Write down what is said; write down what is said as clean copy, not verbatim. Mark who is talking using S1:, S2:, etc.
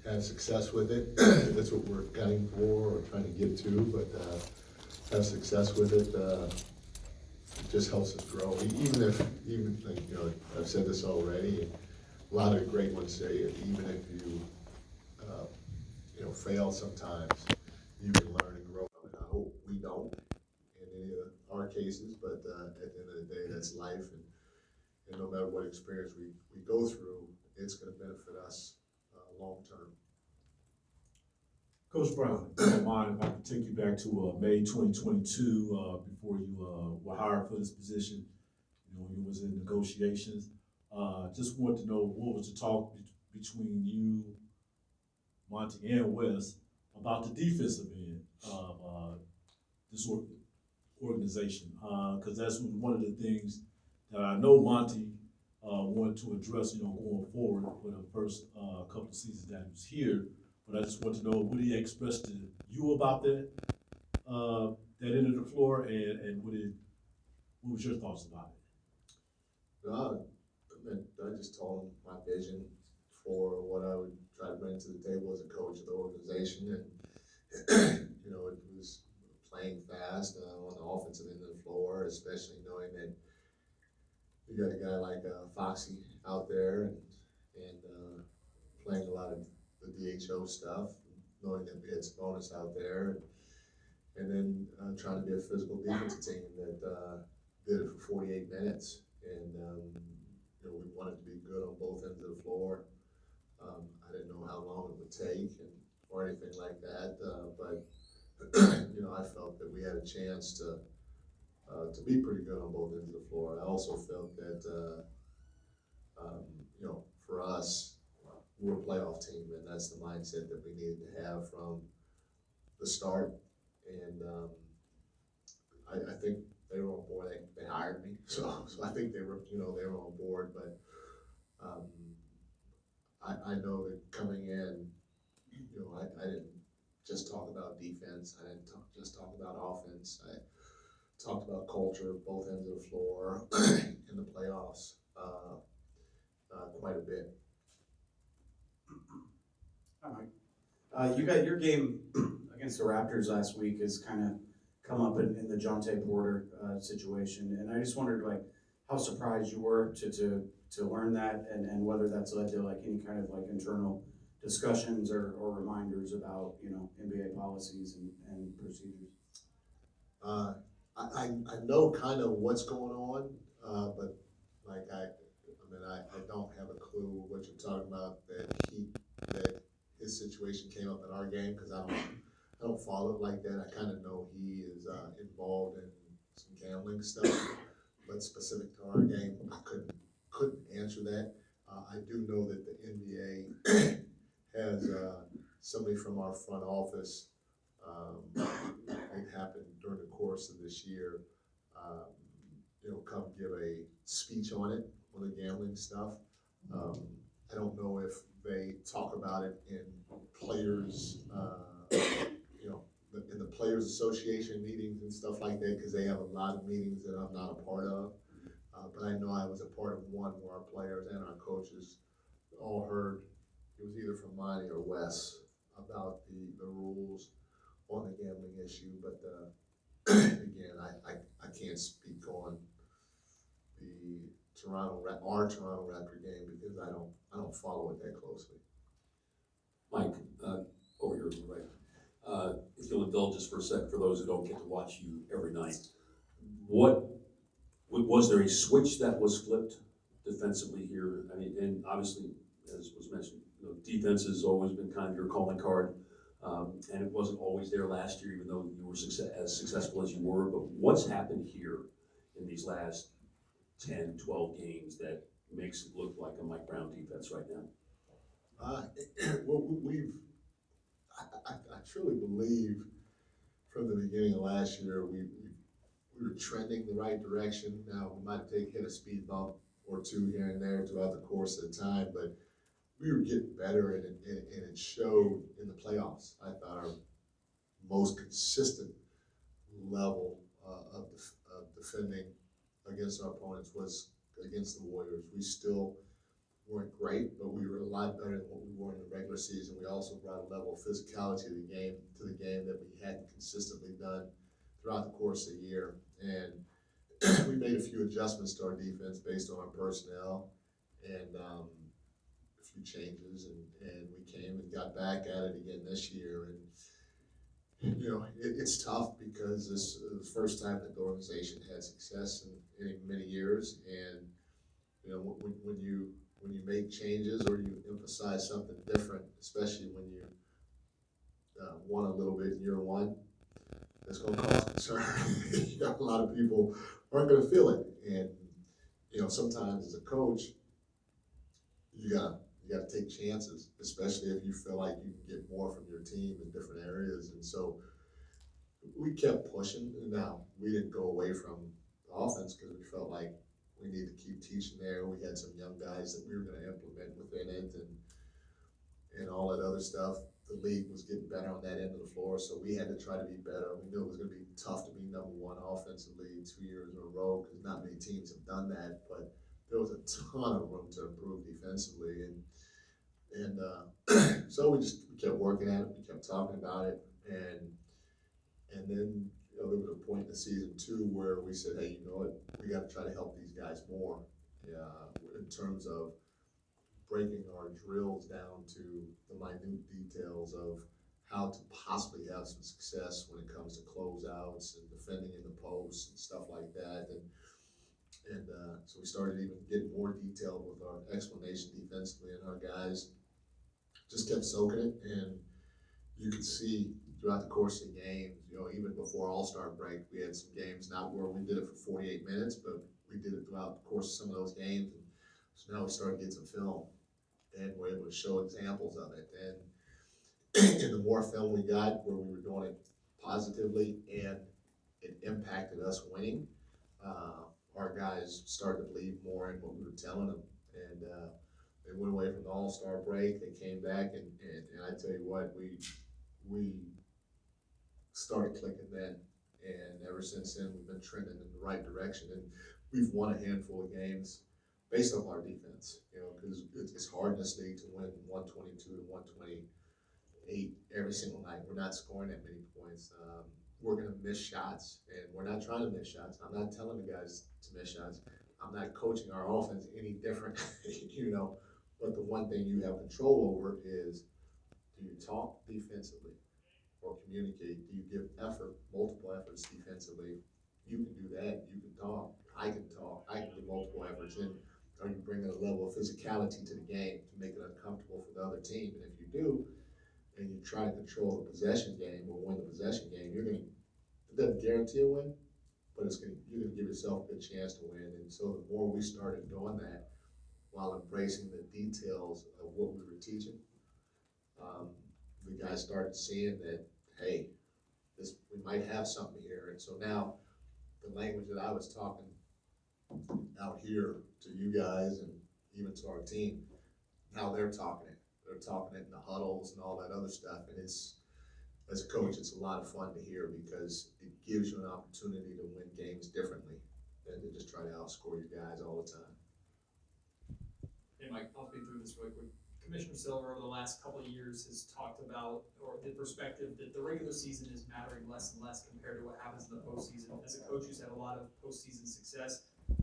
S1: have success with it. That's what we're gunning for or trying to get to, but have success with it. It just helps us grow. Even like, I've said this already. A lot of the great ones say even if you fail sometimes, you can learn and grow from it. I hope we don't in any of our cases, but at the end of the day, that's life, and no matter what experience we go through, it's going to benefit us long term.
S2: Coach Brown, if you don't mind, if I could take you back to May 2022, before you were hired for this position. You was in negotiations. Just wanted to know what was the talk between you, Monty, and Wes about the defensive end of this organization, because that's one of the things that I know Monty wanted to address, going forward for the first couple of seasons that he was here. But I just want to know what he expressed to you about that end of the floor, and what was your thoughts about it?
S1: I just told him my vision for what I would try to bring to the table as a coach of the organization, and it was playing fast on the offensive end of the floor, especially knowing that you got a guy like Foxy out there and playing a lot of the DHO stuff, knowing that we had Sabonis out there, and then trying to be a physical defensive team that did it for 48 minutes, and we wanted to be good on both ends of the floor. I didn't know how long it would take or anything like that, but I felt that we had a chance to be pretty good on both ends of the floor. I also felt that for us, we're a playoff team, and that's the mindset that we needed to have from the start. And I think they were on board. They hired me, so I think they were on board. But I know that coming in, I didn't just talk about defense. I didn't just talk about offense. I talked about culture, both ends of the floor, in the playoffs, quite a bit.
S3: Hi, Mike. You got your game against the Raptors last week has kind of come up in the Jonte Porter situation, and I just wondered how surprised you were to learn that, and whether that's led to any kind of internal discussions or reminders about NBA policies and procedures.
S1: I know kind of what's going on, but I don't have a clue what you're talking about. That his situation came up in our game, because I don't follow it like that. I kind of know he is involved in some gambling stuff, but specific to our game, I couldn't answer that. I do know that the NBA has somebody from our front office. It happened during the course of this year. Come give a speech on it, on the gambling stuff. I don't know if they talk about it in players, in the Players Association meetings and stuff like that, because they have a lot of meetings that I'm not a part of. But I know I was a part of one where our players and our coaches all heard, it was either from Monty or Wes, about the rules on the gambling issue. But again, I can't speak on our Toronto Raptor game, because I don't follow it that closely.
S4: Mike, over here, right? If you'll indulge us for a sec, for those who don't get to watch you every night, was there a switch that was flipped defensively here? I mean, and obviously, as was mentioned, defense has always been kind of your calling card, and it wasn't always there last year, even though you were as successful as you were. But what's happened here in these last 10, 12 games that makes it look like a Mike Brown defense right now?
S1: Well, I truly believe from the beginning of last year we were trending the right direction. Now, we might hit a speed bump or two here and there throughout the course of the time, but we were getting better, and it showed in the playoffs. I thought our most consistent level of defending against our opponents was against the Warriors. We still weren't great, but we were a lot better than what we were in the regular season. We also brought a level of physicality to the game that we hadn't consistently done throughout the course of the year. And we made a few adjustments to our defense based on our personnel and a few changes, and we came and got back at it again this year. And you know, it's tough because this is the first time that the organization had success in many years. And you know, when you make changes or you emphasize something different, especially when you won a little bit in year one, it's going to cause concern. You know, a lot of people aren't going to feel it, and you know, sometimes as a coach, you gotta take chances, especially if you feel like you can get more from your team in different areas. And so we kept pushing. And now we didn't go away from the offense because we felt like we need to keep teaching there. We had some young guys that we were going to implement within it, and all that other stuff. The league was getting better on that end of the floor, so we had to try to be better. We knew it was going to be tough to be number one offensively 2 years in a row because not many teams have done that. But there was a ton of room to improve defensively, and so we kept working at it. We kept talking about it, and then you know, there was a point in the season too where we said, hey, you know what, we got to try to help these guys more, in terms of breaking our drills down to the minute details of how to possibly have some success when it comes to closeouts and defending in the post and stuff like that. And so we started even getting more detailed with our explanation defensively, and our guys just kept soaking it. And you could see throughout the course of the game, you know, even before All-Star break, we had some games not where we did it for 48 minutes, but we did it throughout the course of some of those games. And so now we started getting some film, and we're able to show examples of it. And the more film we got where we were doing it positively and it impacted us winning, our guys started to believe more in what we were telling them. And they went away from the All-Star break. They came back, and I tell you what, we started clicking then. And ever since then, we've been trending in the right direction. And we've won a handful of games based on our defense, you know, because it's hard in this league to win 122 to 128 every single night. We're not scoring that many points. We're going to miss shots, and we're not trying to miss shots. I'm not telling the guys to miss shots. I'm not coaching our offense any different, you know. But the one thing you have control over is, do you talk defensively or communicate? Do you give effort, multiple efforts defensively? You can do that. You can talk. I can talk. I can give multiple efforts. And are you bringing a level of physicality to the game to make it uncomfortable for the other team? And if you do, and you try to control the possession game or win the possession game, it doesn't guarantee a win, but you're gonna give yourself a good chance to win. And so the more we started doing that while embracing the details of what we were teaching, um, the guys started seeing that, hey, we might have something here. And so now the language that I was talking out here to you guys and even to our team, now they're talking it. They're talking it in the huddles and all that other stuff. And as a coach, it's a lot of fun to hear because it gives you an opportunity to win games differently than to just try to outscore your guys all the time.
S5: Hey Mike, I'll speak through this really quick. Commissioner Silver over the last couple of years has talked about, or the perspective that the regular season is mattering less and less compared to what happens in the postseason. As a coach who's had a lot of postseason success,